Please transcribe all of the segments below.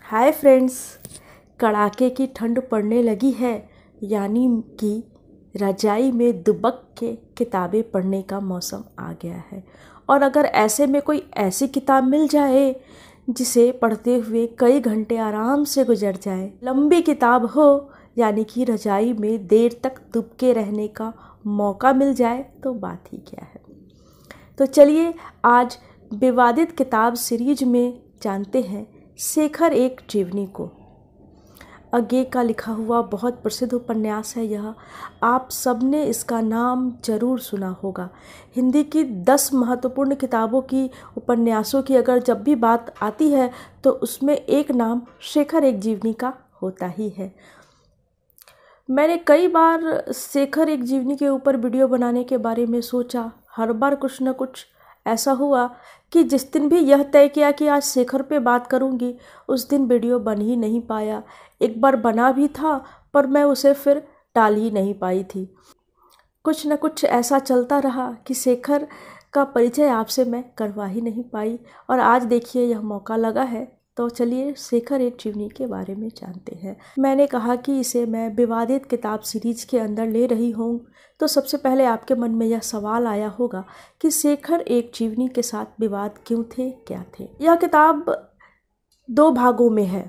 Hi friends, कड़ाके की ठंड पड़ने लगी है, यानी कि रजाई में दुबक के किताबें पढ़ने का मौसम आ गया है। और अगर ऐसे में कोई ऐसी किताब मिल जाए जिसे पढ़ते हुए कई घंटे आराम से गुजर जाए, लंबी किताब हो, यानी कि रजाई में देर तक दुबके रहने का मौका मिल जाए, तो बात ही क्या है। तो चलिए आज विवादित किताब सीरीज में जानते हैं शेखर एक जीवनी को। अज्ञे का लिखा हुआ बहुत प्रसिद्ध उपन्यास है यह। आप सबने इसका नाम जरूर सुना होगा। हिंदी की 10 महत्वपूर्ण किताबों की उपन्यासों की अगर जब भी बात आती है तो उसमें एक नाम शेखर एक जीवनी का होता ही है। मैंने कई बार शेखर एक जीवनी के ऊपर वीडियो बनाने के बारे में सोचा। हर बार कुछ न कुछ ऐसा हुआ कि जिस दिन भी यह तय किया कि आज शेखर पे बात करूंगी, उस दिन वीडियो बन ही नहीं पाया। एक बार बना भी था पर मैं उसे फिर टाल ही नहीं पाई थी। कुछ न कुछ ऐसा चलता रहा कि शेखर का परिचय आपसे मैं करवा ही नहीं पाई, और आज देखिए यह मौका लगा है। तो चलिए शेखर एक जीवनी के बारे में जानते हैं। मैंने कहा कि इसे मैं विवादित किताब सीरीज के अंदर ले रही हूँ, तो सबसे पहले आपके मन में यह सवाल आया होगा कि शेखर एक जीवनी के साथ विवाद क्यों थे, क्या थे। यह किताब 2 भागों में है।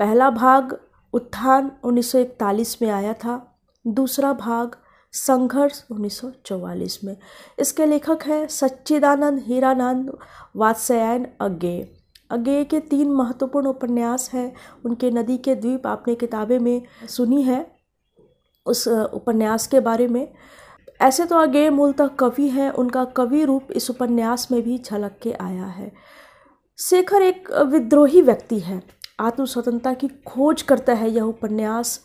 पहला भाग उत्थान 1941 में आया था, दूसरा भाग संघर्ष 1944 में। इसके लेखक हैं सच्चिदानंद हीरानंद वात्स्यायन अज्ञे। अज्ञे के 3 महत्वपूर्ण उपन्यास हैं। उनके नदी के द्वीप आपने किताबें में सुनी है उस उपन्यास के बारे में। ऐसे तो अज्ञे मूलतः कवि हैं, उनका कवि रूप इस उपन्यास में भी झलक के आया है। शेखर एक विद्रोही व्यक्ति है, आत्म स्वतंत्रता की खोज करता है यह उपन्यास।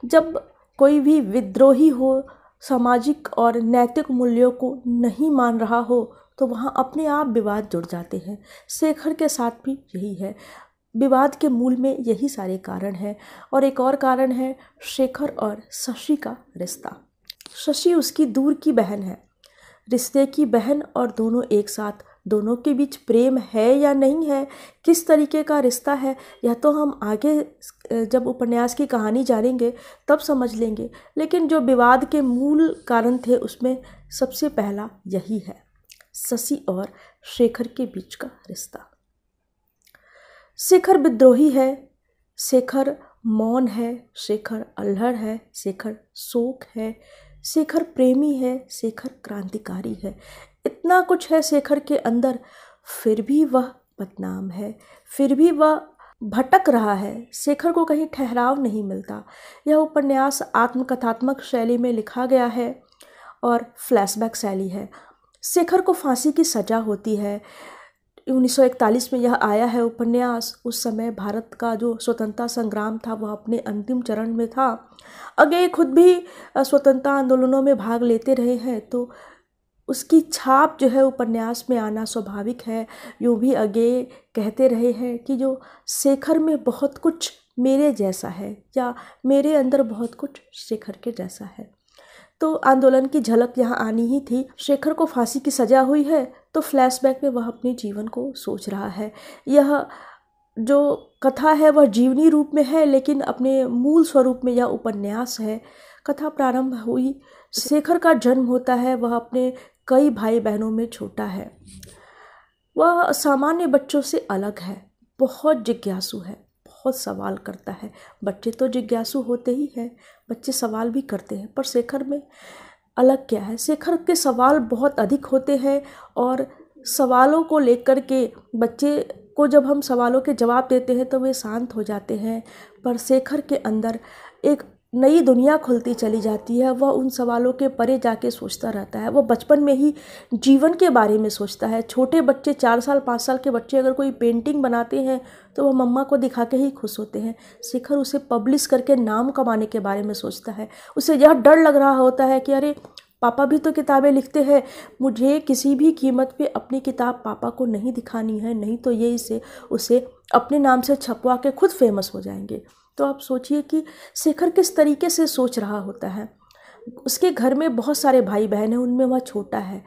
जब कोई भी विद्रोही हो, सामाजिक और नैतिक मूल्यों को नहीं मान रहा हो, तो वहाँ अपने आप विवाद जुड़ जाते हैं। शेखर के साथ भी यही है। विवाद के मूल में यही सारे कारण हैं। और एक और कारण है शेखर और शशि का रिश्ता। शशि उसकी दूर की बहन है, रिश्ते की बहन, और दोनों एक साथ। दोनों के बीच प्रेम है या नहीं है, किस तरीके का रिश्ता है, यह तो हम आगे जब उपन्यास की कहानी जानेंगे तब समझ लेंगे। लेकिन जो विवाद के मूल कारण थे उसमें सबसे पहला यही है, शशि और शेखर के बीच का रिश्ता। शेखर विद्रोही है, शेखर मौन है, शेखर अल्हड़ है, शेखर शोक है, शेखर प्रेमी है, शेखर क्रांतिकारी है। इतना कुछ है शेखर के अंदर, फिर भी वह बदनाम है, फिर भी वह भटक रहा है। शेखर को कहीं ठहराव नहीं मिलता। यह उपन्यास आत्मकथात्मक शैली में लिखा गया है और फ्लैशबैक शैली है। शेखर को फांसी की सज़ा होती है। 1941 में यह आया है उपन्यास। उस समय भारत का जो स्वतंत्रता संग्राम था वह अपने अंतिम चरण में था। अज्ञे खुद भी स्वतंत्रता आंदोलनों में भाग लेते रहे हैं, तो उसकी छाप जो है उपन्यास में आना स्वाभाविक है। यूँ भी अज्ञे कहते रहे हैं कि जो शेखर में बहुत कुछ मेरे जैसा है, या मेरे अंदर बहुत कुछ शेखर के जैसा है। तो आंदोलन की झलक यहाँ आनी ही थी। शेखर को फांसी की सज़ा हुई है, तो फ्लैशबैक में वह अपने जीवन को सोच रहा है। यह जो कथा है वह जीवनी रूप में है, लेकिन अपने मूल स्वरूप में यह उपन्यास है। कथा प्रारंभ हुई, शेखर का जन्म होता है। वह अपने कई भाई बहनों में छोटा है। वह सामान्य बच्चों से अलग है, बहुत जिज्ञासु है, बहुत सवाल करता है। बच्चे तो जिज्ञासु होते ही हैं, बच्चे सवाल भी करते हैं, पर शेखर में अलग क्या है, शेखर के सवाल बहुत अधिक होते हैं। और सवालों को लेकर के बच्चे को जब हम सवालों के जवाब देते हैं तो वे शांत हो जाते हैं, पर शेखर के अंदर एक नई दुनिया खुलती चली जाती है। वह उन सवालों के परे जाके सोचता रहता है। वह बचपन में ही जीवन के बारे में सोचता है। छोटे बच्चे, 4 साल 5 साल के बच्चे अगर कोई पेंटिंग बनाते हैं तो वह मम्मा को दिखा के ही खुश होते हैं। शेखर उसे पब्लिश करके नाम कमाने के बारे में सोचता है। उसे यह डर लग रहा होता है कि अरे पापा भी तो किताबें लिखते हैं, मुझे किसी भी कीमत पे अपनी किताब पापा को नहीं दिखानी है, नहीं तो ये उसे अपने नाम से छपवा के खुद फेमस हो जाएंगे। तो आप सोचिए कि शेखर किस तरीके से सोच रहा होता है। उसके घर में बहुत सारे भाई बहन हैं, उनमें वह छोटा है।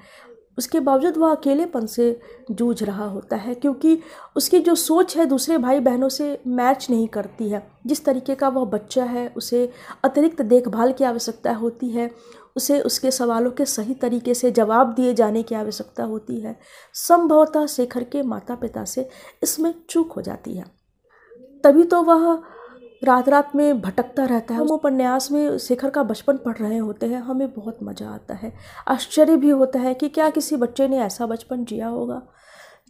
उसके बावजूद वह अकेलेपन से जूझ रहा होता है, क्योंकि उसकी जो सोच है दूसरे भाई बहनों से मैच नहीं करती है। जिस तरीके का वह बच्चा है उसे अतिरिक्त देखभाल की आवश्यकता होती है, उसे उसके सवालों के सही तरीके से जवाब दिए जाने की आवश्यकता होती है। संभवतः शेखर के माता पिता से इसमें चूक हो जाती है, तभी तो वह रात रात में भटकता रहता है। हम उपन्यास में शेखर का बचपन पढ़ रहे होते हैं, हमें बहुत मज़ा आता है, आश्चर्य भी होता है कि क्या किसी बच्चे ने ऐसा बचपन जिया होगा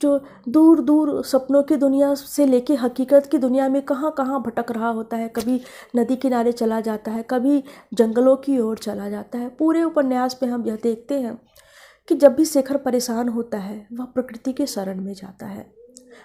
जो दूर दूर सपनों की दुनिया से लेके हकीकत की दुनिया में कहाँ कहाँ भटक रहा होता है। कभी नदी किनारे चला जाता है, कभी जंगलों की ओर चला जाता है। पूरे उपन्यास में हम यह देखते हैं कि जब भी शेखर परेशान होता है वह प्रकृति के शरण में जाता है।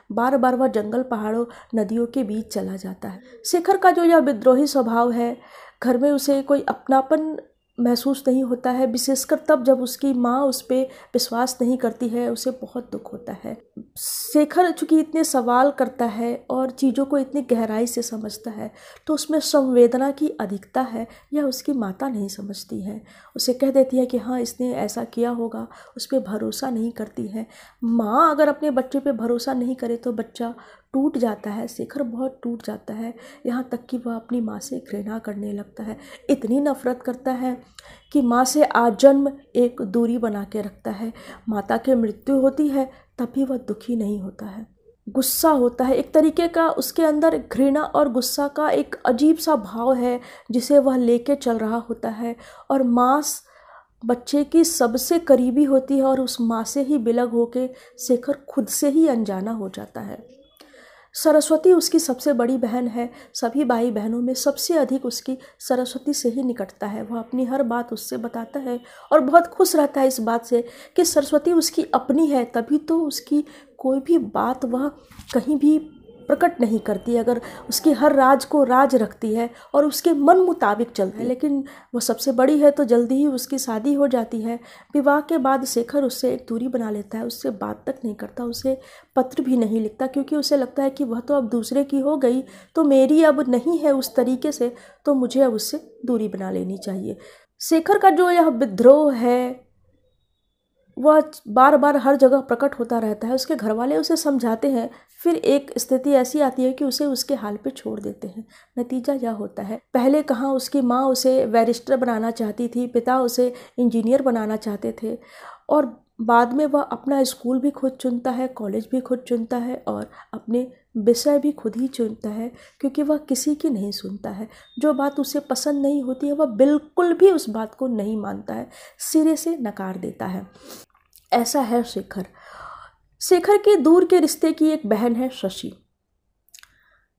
बार बार वह जंगल, पहाड़ों, नदियों के बीच चला जाता है। शेखर का जो यह विद्रोही स्वभाव है, घर में उसे कोई अपनापन महसूस नहीं होता है, विशेषकर तब जब उसकी माँ उस पर विश्वास नहीं करती है, उसे बहुत दुख होता है। शेखर चूँकि इतने सवाल करता है और चीज़ों को इतनी गहराई से समझता है, तो उसमें संवेदना की अधिकता है, यह उसकी माता नहीं समझती है। उसे कह देती है कि हाँ इसने ऐसा किया होगा, उस पर भरोसा नहीं करती है। माँ अगर अपने बच्चे पे भरोसा नहीं करे तो बच्चा टूट जाता है। शेखर बहुत टूट जाता है, यहाँ तक कि वह अपनी माँ से घृणा करने लगता है। इतनी नफरत करता है कि माँ से आजन्म एक दूरी बना के रखता है। माता की मृत्यु होती है तब भी वह दुखी नहीं होता है, गुस्सा होता है। एक तरीके का उसके अंदर घृणा और गुस्सा का एक अजीब सा भाव है जिसे वह लेके चल रहा होता है। और माँ बच्चे की सबसे करीबी होती है और उस माँ से ही बिलग होके शेखर खुद से ही अनजाना हो जाता है। सरस्वती उसकी सबसे बड़ी बहन है। सभी भाई बहनों में सबसे अधिक उसकी सरस्वती से ही निकटता है। वह अपनी हर बात उससे बताता है और बहुत खुश रहता है इस बात से कि सरस्वती उसकी अपनी है, तभी तो उसकी कोई भी बात वह कहीं भी प्रकट नहीं करती, अगर उसकी हर राज को राज रखती है और उसके मन मुताबिक चलती है। लेकिन वो सबसे बड़ी है तो जल्दी ही उसकी शादी हो जाती है। विवाह के बाद शेखर उससे एक दूरी बना लेता है, उससे बात तक नहीं करता, उसे पत्र भी नहीं लिखता, क्योंकि उसे लगता है कि वह तो अब दूसरे की हो गई तो मेरी अब नहीं है उस तरीके से, तो मुझे अब उससे दूरी बना लेनी चाहिए। शेखर का जो यह विद्रोह है वह बार बार हर जगह प्रकट होता रहता है। उसके घर वाले उसे समझाते हैं, फिर एक स्थिति ऐसी आती है कि उसे उसके हाल पे छोड़ देते हैं। नतीजा यह होता है, पहले कहाँ उसकी माँ उसे बैरिस्टर बनाना चाहती थी, पिता उसे इंजीनियर बनाना चाहते थे, और बाद में वह अपना स्कूल भी खुद चुनता है, कॉलेज भी खुद चुनता है और अपने विषय भी खुद ही चुनता है, क्योंकि वह किसी की नहीं सुनता है। जो बात उसे पसंद नहीं होती है वह बिल्कुल भी उस बात को नहीं मानता है, सिरे से नकार देता है। ऐसा है शेखर। शेखर के दूर के रिश्ते की एक बहन है शशि।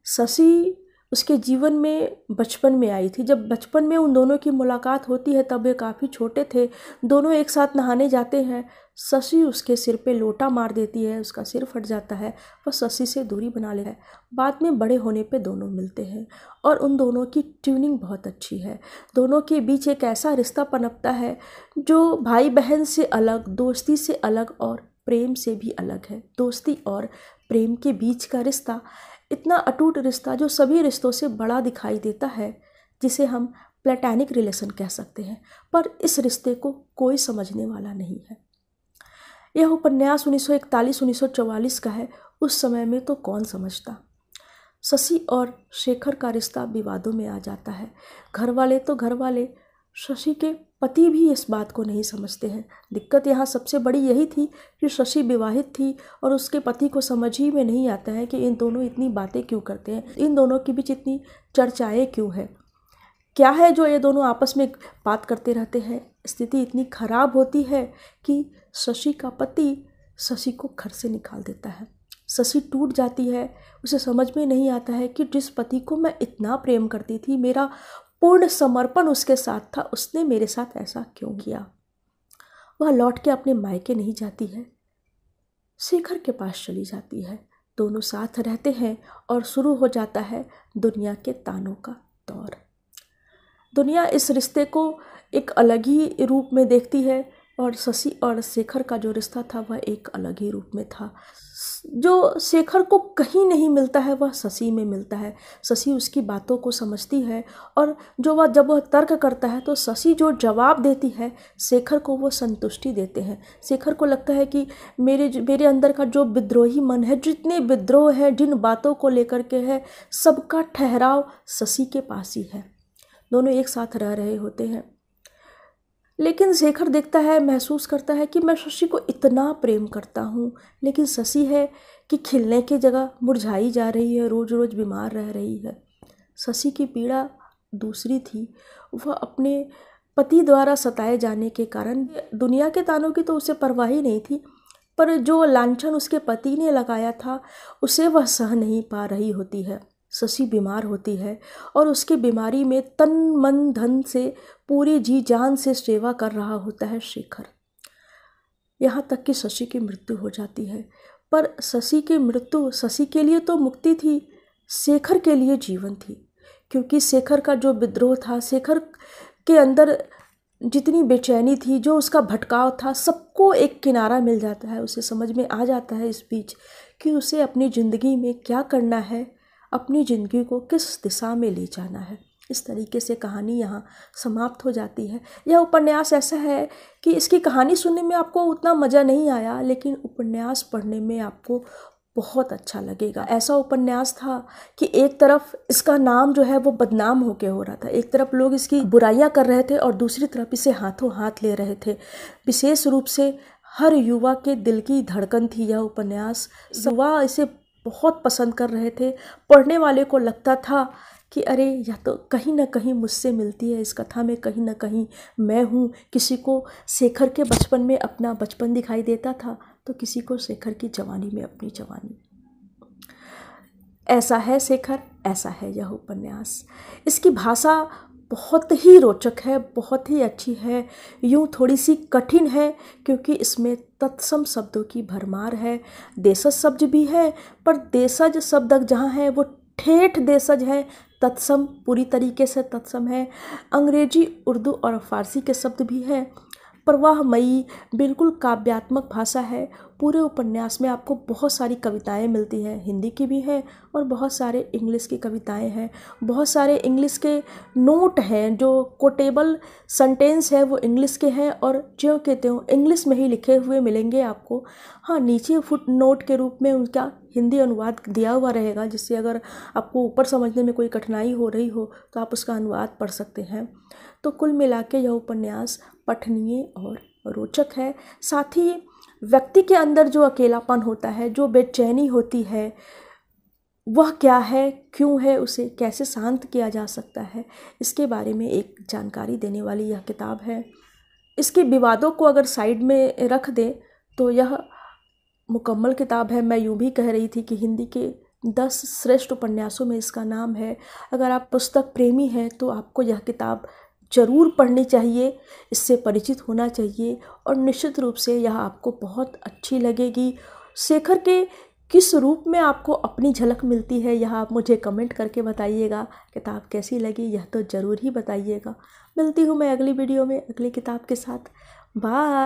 शशि उसके जीवन में बचपन में आई थी। जब बचपन में उन दोनों की मुलाकात होती है तब वे काफ़ी छोटे थे। दोनों एक साथ नहाने जाते हैं। शशि उसके सिर पे लोटा मार देती है, उसका सिर फट जाता है। वह शशि से दूरी बना लेता है। बाद में बड़े होने पे दोनों मिलते हैं और उन दोनों की ट्यूनिंग बहुत अच्छी है। दोनों के बीच एक ऐसा रिश्ता पनपता है जो भाई बहन से अलग, दोस्ती से अलग और प्रेम से भी अलग है। दोस्ती और प्रेम के बीच का रिश्ता इतना अटूट रिश्ता जो सभी रिश्तों से बड़ा दिखाई देता है, जिसे हम प्लेटोनिक रिलेशन कह सकते हैं, पर इस रिश्ते को कोई समझने वाला नहीं है। यह उपन्यास 1941-1944 का है। उस समय में तो कौन समझता। शशि और शेखर का रिश्ता विवादों में आ जाता है। घर वाले तो घर वाले, शशि के पति भी इस बात को नहीं समझते हैं। दिक्कत यहाँ सबसे बड़ी यही थी कि शशि विवाहित थी और उसके पति को समझ ही में नहीं आता है कि इन दोनों इतनी बातें क्यों करते हैं, इन दोनों के बीच इतनी चर्चाएं क्यों है, क्या है जो ये दोनों आपस में बात करते रहते हैं। स्थिति इतनी खराब होती है कि शशि का पति शशि को घर से निकाल देता है। शशि टूट जाती है। उसे समझ में नहीं आता है कि जिस पति को मैं इतना प्रेम करती थी, मेरा पूर्ण समर्पण उसके साथ था, उसने मेरे साथ ऐसा क्यों किया। वह लौट के अपने मायके नहीं जाती है, शेखर के पास चली जाती है। दोनों साथ रहते हैं और शुरू हो जाता है दुनिया के तानों का दौर। दुनिया इस रिश्ते को एक अलग ही रूप में देखती है और शशि और शेखर का जो रिश्ता था वह एक अलग ही रूप में था। जो शेखर को कहीं नहीं मिलता है वह शशि में मिलता है। शशि उसकी बातों को समझती है और जब वह तर्क करता है तो शशि जो जवाब देती है शेखर को वो संतुष्टि देते हैं। शेखर को लगता है कि मेरे अंदर का जो विद्रोही मन है, जितने विद्रोह है, जिन बातों को लेकर के है, सबका ठहराव शशि के पास ही है। दोनों एक साथ रह रहे होते हैं, लेकिन शेखर देखता है, महसूस करता है कि मैं शशि को इतना प्रेम करता हूँ, लेकिन शशि है कि खिलने की जगह मुरझाई जा रही है, रोज़ रोज़ बीमार रह रही है। शशि की पीड़ा दूसरी थी। वह अपने पति द्वारा सताए जाने के कारण, दुनिया के तानों की तो उसे परवाह ही नहीं थी, पर जो लांछन उसके पति ने लगाया था उसे वह सह नहीं पा रही होती है। शशि बीमार होती है और उसकी बीमारी में तन मन धन से, पूरी जी जान से सेवा कर रहा होता है शेखर। यहाँ तक कि शशि की मृत्यु हो जाती है। पर शशि की मृत्यु शशि के लिए तो मुक्ति थी, शेखर के लिए जीवन थी। क्योंकि शेखर का जो विद्रोह था, शेखर के अंदर जितनी बेचैनी थी, जो उसका भटकाव था, सबको एक किनारा मिल जाता है। उसे समझ में आ जाता है इस बीच कि उसे अपनी ज़िंदगी में क्या करना है, अपनी ज़िंदगी को किस दिशा में ले जाना है। इस तरीके से कहानी यहाँ समाप्त हो जाती है। यह उपन्यास ऐसा है कि इसकी कहानी सुनने में आपको उतना मज़ा नहीं आया, लेकिन उपन्यास पढ़ने में आपको बहुत अच्छा लगेगा। ऐसा उपन्यास था कि एक तरफ इसका नाम जो है वो बदनाम होके हो रहा था, एक तरफ लोग इसकी बुराइयां कर रहे थे और दूसरी तरफ इसे हाथों हाथ ले रहे थे। विशेष रूप से हर युवा के दिल की धड़कन थी यह उपन्यास। युवा इसे बहुत पसंद कर रहे थे। पढ़ने वाले को लगता था कि अरे यह तो कहीं ना कहीं मुझसे मिलती है, इस कथा में कहीं ना कहीं मैं हूँ। किसी को शेखर के बचपन में अपना बचपन दिखाई देता था, तो किसी को शेखर की जवानी में अपनी जवानी। ऐसा है शेखर, ऐसा है यह उपन्यास। इसकी भाषा बहुत ही रोचक है, बहुत ही अच्छी है, यूँ थोड़ी सी कठिन है क्योंकि इसमें तत्सम शब्दों की भरमार है। देशज शब्द भी है, पर देशज शब्द जहाँ है वो ठेठ देशज है, तत्सम पूरी तरीके से तत्सम है। अंग्रेजी, उर्दू और फारसी के शब्द भी हैं, पर वह मई बिल्कुल काव्यात्मक भाषा है। पूरे उपन्यास में आपको बहुत सारी कविताएं मिलती हैं, हिंदी की भी हैं और बहुत सारे इंग्लिश की कविताएं हैं। बहुत सारे इंग्लिश के नोट हैं, जो कोटेबल सेंटेंस है वो इंग्लिश के हैं और ज्यों के त्यों इंग्लिश में ही लिखे हुए मिलेंगे आपको। हाँ, नीचे फुट नोट के रूप में उनका हिंदी अनुवाद दिया हुआ रहेगा, जिससे अगर आपको ऊपर समझने में कोई कठिनाई हो रही हो तो आप उसका अनुवाद पढ़ सकते हैं। तो कुल मिला के यह उपन्यास पठनीय और रोचक है। साथ ही व्यक्ति के अंदर जो अकेलापन होता है, जो बेचैनी होती है, वह क्या है, क्यों है, उसे कैसे शांत किया जा सकता है, इसके बारे में एक जानकारी देने वाली यह किताब है। इसके विवादों को अगर साइड में रख दें तो यह मुकम्मल किताब है। मैं यूँ भी कह रही थी कि हिंदी के 10 श्रेष्ठ उपन्यासों में इसका नाम है। अगर आप पुस्तक प्रेमी हैं तो आपको यह किताब ज़रूर पढ़नी चाहिए, इससे परिचित होना चाहिए और निश्चित रूप से यह आपको बहुत अच्छी लगेगी। शेखर के किस रूप में आपको अपनी झलक मिलती है, यह आप मुझे कमेंट करके बताइएगा। किताब कैसी लगी यह तो ज़रूर ही बताइएगा। मिलती हूँ मैं अगली वीडियो में अगली किताब के साथ। बाय।